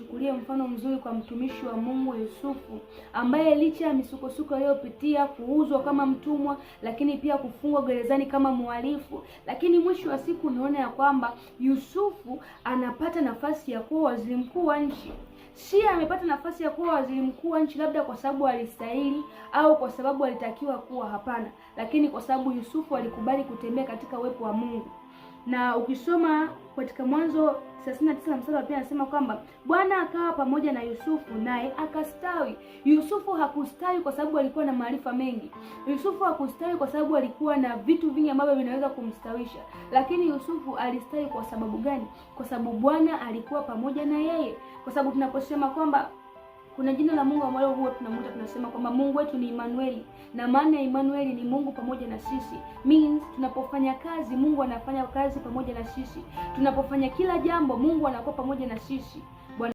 tuchukulie mfano mzuri kwa mtumishi wa Mungu Yusufu, ambaye licha ya misukosuko aliyopitia, kuuzwa kama mtumwa, lakini pia kufungwa gerezani kama mhalifu, lakini mwisho wa siku unaona ya kwamba Yusufu anapata nafasi ya kuwa waziri mkuu wa nchi. Si amepata nafasi ya kuwa waziri mkuu wa nchi labda kwa sababu alistahili au kwa sababu alitakiwa kuwa, hapana, lakini kwa sababu Yusufu alikubali kutembea katika uwepo wa Mungu. Na ukisoma katika Mwanzo 39 mstari wa 2 anasema kwamba Bwana akawa pamoja na Yusufu naye akastawi. Yusufu hakustawi kwa sababu alikuwa na maarifa mengi. Yusufu hakustawi kwa sababu alikuwa na vitu vingi ambavyo vinaweza kumstawisha. Lakini Yusufu alistawi kwa sababu gani? Kwa sababu Bwana alikuwa pamoja na yeye. Kwa sababu tunaposema kwamba kuna jina la Mungu ambalo huwa tunamuita, tunasema kwamba Mungu wetu ni Emmanuel, na maana ya Emmanuel ni Mungu pamoja na sisi. Means tunapofanya kazi, Mungu anafanya kazi pamoja na sisi. Tunapofanya kila jambo, Mungu anakuwa pamoja na sisi.